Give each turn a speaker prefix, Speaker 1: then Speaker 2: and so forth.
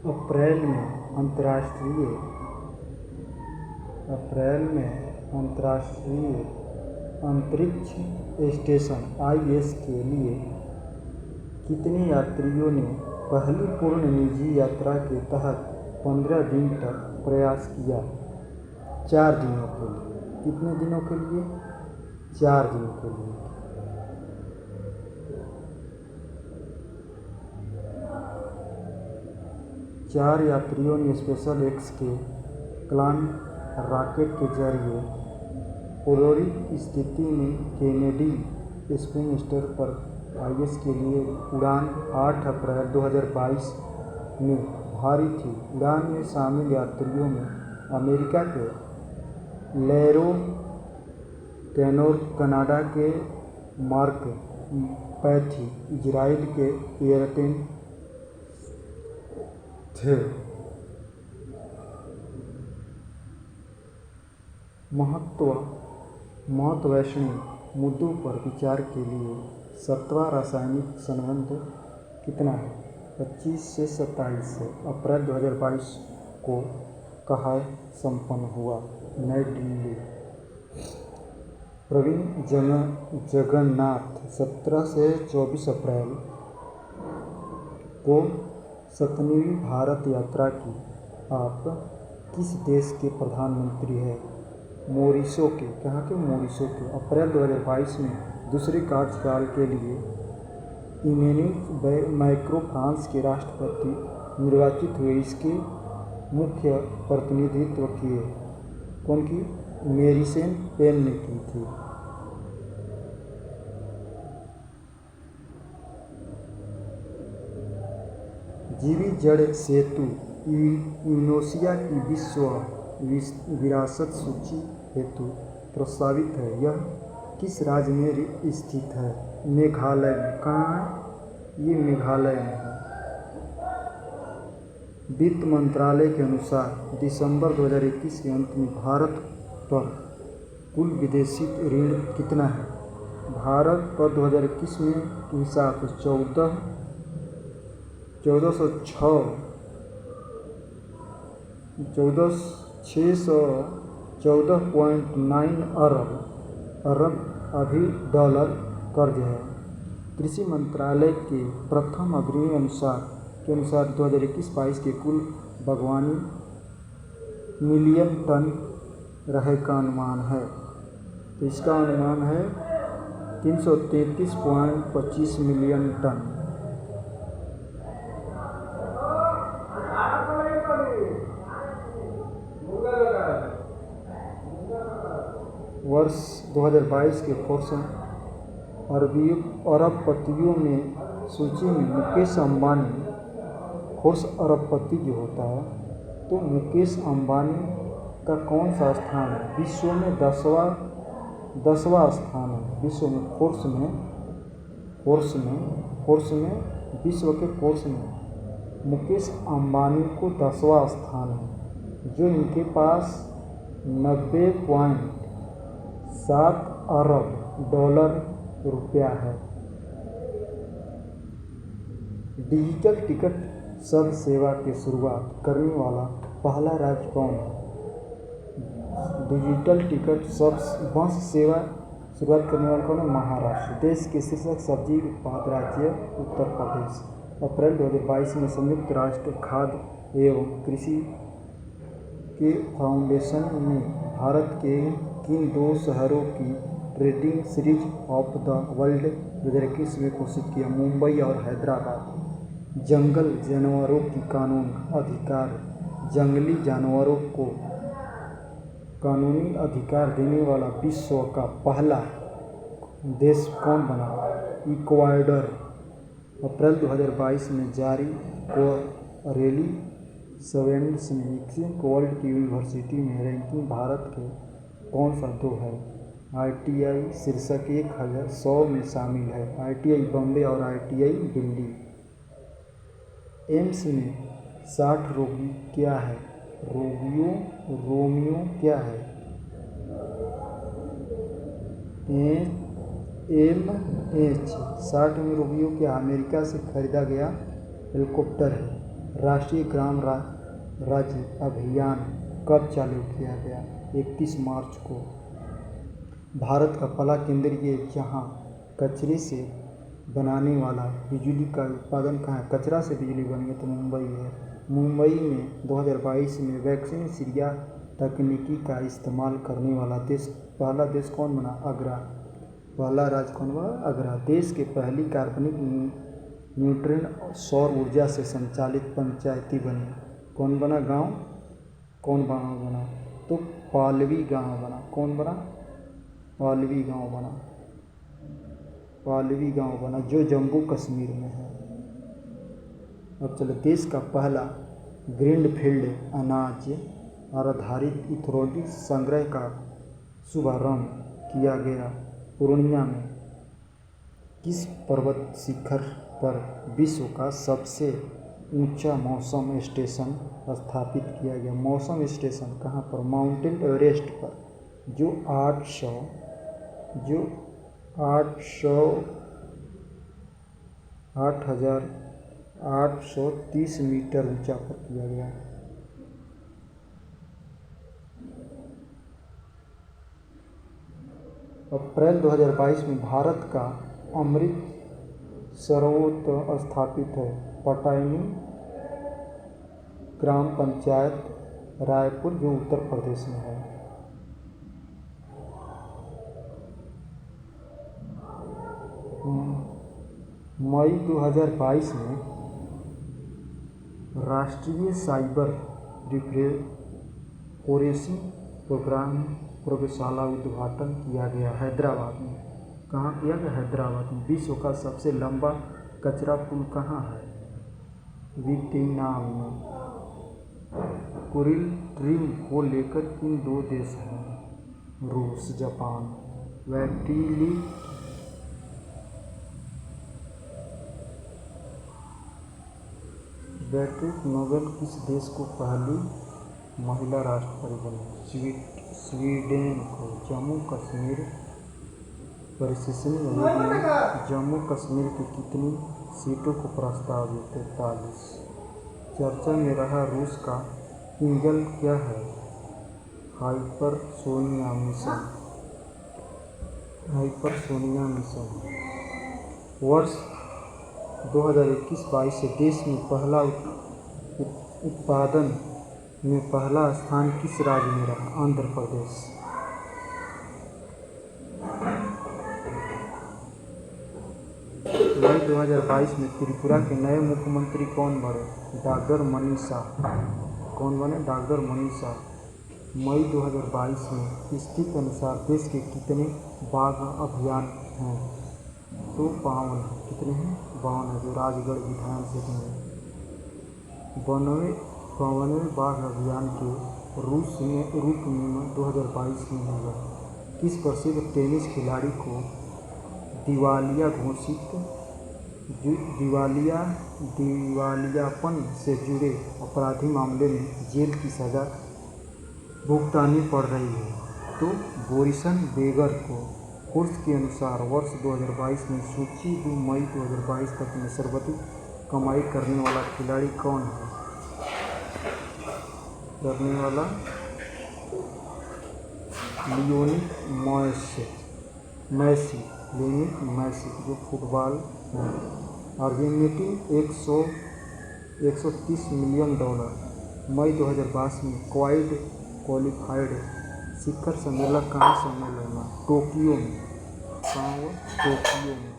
Speaker 1: अप्रैल में अंतर्राष्ट्रीय अंतरिक्ष स्टेशन (IS) के लिए कितने यात्रियों ने पहली पूर्ण निजी यात्रा के तहत 15 दिन तक प्रयास किया? 4 दिनों के लिए। कितने दिनों के लिए? 4 दिनों के लिए। चार यात्रियों ने SpaceX के क्लान रॉकेट के जरिए पोलरिक स्थिति में केनेडी स्पेस स्टेशन पर IS के लिए उड़ान 8 अप्रैल 2022 में भरी थी। उड़ान में शामिल यात्रियों में अमेरिका के लैरो कैनोर, कनाडा के मार्क पैथी, इजराइल के एयरटेन थे। महत्वाकांक्षी मुद्दों पर विचार के लिए 7वां राष्ट्रीय संबंध कितना है? 25 से 27 अप्रैल 2022 को कहाँ संपन्न हुआ? नई दिल्ली। प्रवीण जगन्नाथ 17 से 24 अप्रैल को 7वीं भारत यात्रा की। आप किस देश के प्रधानमंत्री हैं? मॉरिशस के। कहाँ के? मॉरिशस के। अप्रैल 2022 में दूसरे कार्यकाल के लिए इमैनुअल मैक्रों फ्रांस के राष्ट्रपति निर्वाचित हुए। इसके मुख्य प्रतिनिधित्व किए कौन की? मैरीन ले पेन ने की थी। जीवी जड़ सेतु यूनेस्को की विश्व विरासत सूची हेतु प्रस्तावित है। यह किस राज्य में स्थित है? मेघालय में। कहाँ है? ये मेघालय में है। वित्त मंत्रालय के अनुसार दिसंबर 2021 के अंत में भारत पर कुल विदेशी ऋण कितना है? भारत पर 2021 में के हिसाब से 14,614.9 अरब अभी डॉलर कर्ज है। कृषि मंत्रालय के प्रथम अग्रिम के अनुसार 2021-22 के कुल बागवानी मिलियन टन रहे का अनुमान है। तो इसका अनुमान है 333.25 मिलियन टन। वर्ष 2022 के फोर्ब्स अरबपतियों में सूची में मुकेश अंबानी, फोर्ब्स अरबपति जो होता है, तो मुकेश अंबानी का कौन सा स्थान है? विश्व में 10वां स्थान है। विश्व में फोर्ब्स में विश्व के फोर्ब्स में मुकेश अंबानी को 10वां स्थान है, जो इनके पास 90.7 अरब डॉलर रुपया है। डिजिटल टिकट सब सेवा की शुरुआत करने वाला पहला राज्य कौन है? डिजिटल टिकट सब बस सेवा शुरुआत करने वाला कौन है? महाराष्ट्र। देश के शीर्ष सब्जी उत्पादक राज्य उत्तर प्रदेश। अप्रैल 2022 में संयुक्त राष्ट्र खाद्य एवं कृषि के फाउंडेशन ने भारत के किन 2 शहरों की trading series of the world 2021 में घोषित किया? मुंबई और हैदराबाद। जंगल जानवरों की कानून अधिकार। जंगली जानवरों को कानूनी अधिकार देने वाला विश्व का पहला देश कौन बना? इक्वाडोर। अप्रैल 2022 में जारी कोरेली सर्वेन्ट्स ने 21 वर्ल्ड की यूनिवर्सिटी में रैंकिंग भारत के कौन सा 2 है? ITI शीर्षक 1100 में शामिल है। ITI बॉम्बे और ITI दिल्ली। एम्स में 60 रोगी क्या है? रोमियो क्या है? MH 60 में रोमियो क्या? अमेरिका से खरीदा गया हेलीकॉप्टर है। राष्ट्रीय ग्राम राज्य अभियान कब चालू किया गया? 31 मार्च को। भारत का पहला केंद्रीय जहां कचरे से बनाने वाला बिजली का उत्पादन कहाँ है? कचरा से बिजली बनी है तो मुंबई है। मुंबई में 2022 में वैक्सीन सीरिया तकनीकी का इस्तेमाल करने वाला पहला देश कौन बना? अगरा। पहला राज्य कौन बना? अगरा। देश के पहली कार्बनिक न्यूट्रॉन सौर ऊर्जा से संचालित पंचायती बनी। कौन बना गांव? कौन गांव बना? तो पालवी गांव बना। कौन बना? पालवी गांव बना। पालवी गांव बना जो जम्मू कश्मीर में है। अब चलो, देश का पहला ग्रीनफील्ड अनाज आधारित इथेनॉल संग्रह का शुभारंभ किया गया। पूर्णिया में किस पर्वत शिखर पर विश्व का सबसे ऊंचा मौसम स्टेशन स्थापित किया गया? मौसम स्टेशन कहाँ पर? माउंटेन एवरेस्ट पर, जो 8,830 मीटर ऊंचा पर किया गया। अप्रैल 2022 में भारत का अमृत सरोवर स्थापित है। पटायनी ग्राम पंचायत रायपुर, जो उत्तर प्रदेश में है। मई 2022 में राष्ट्रीय साइबर डिप्रेकोरेसी प्रोग्राम प्रयोगशाला उद्घाटन किया गया हैदराबाद में। कहाँ किया गया? हैदराबाद में। विश्व का सबसे लंबा कचरा पुल कहाँ है? वियतनाम में। कोरल ट्रीम को लेकर किन दो देश हैं? रूस, जापान। बेट्रिक नोबेल किस देश को पहली महिला राष्ट्रपति बनी? स्वीडन को। जम्मू कश्मीर परिसीमन आयोग में जम्मू कश्मीर की कितनी सीटों को प्रस्ताव है? 43। चर्चा में रहा रूस का इंजन क्या है? हाइपरसोनिया मिशन। वर्ष 2021-22 से देश में पहला उत्पादन में पहला स्थान किस राज्य में रहा? आंध्र प्रदेश। मई 2022 में त्रिपुरा के नए मुख्यमंत्री कौन बने? डॉक्टर मनीष शाह। कौन बने? डॉक्टर मनीष शाह। मई 2022 में स्थिति के अनुसार देश के कितने बाघ अभियान हैं? तो 52 है। कितने हैं? 52 है, जो राजगढ़ विधान क्षेत्र में। 52वें बाघ अभियान के रूप में 2022 में हुआ। किस प्रसिद्ध टेनिस खिलाड़ी को दिवालियापन से जुड़े अपराधी मामले में जेल की सजा भुगतानी पड़ रही है? तो बोरिसन बेगर को। कोर्स के अनुसार वर्ष 2022 में सूची 2 मई 2022 तक में सर्वाधिक कमाई करने वाला खिलाड़ी कौन है? लियोनेल मेसी, जो फुटबॉल है। Argentina 130 million dollar. मई 2022 में क्वालिफाइड शिखर सम्मेलन कहाँ सम्मेलन हुआ? टोक्यो में। कहाँ हुआ? टोक्यो में।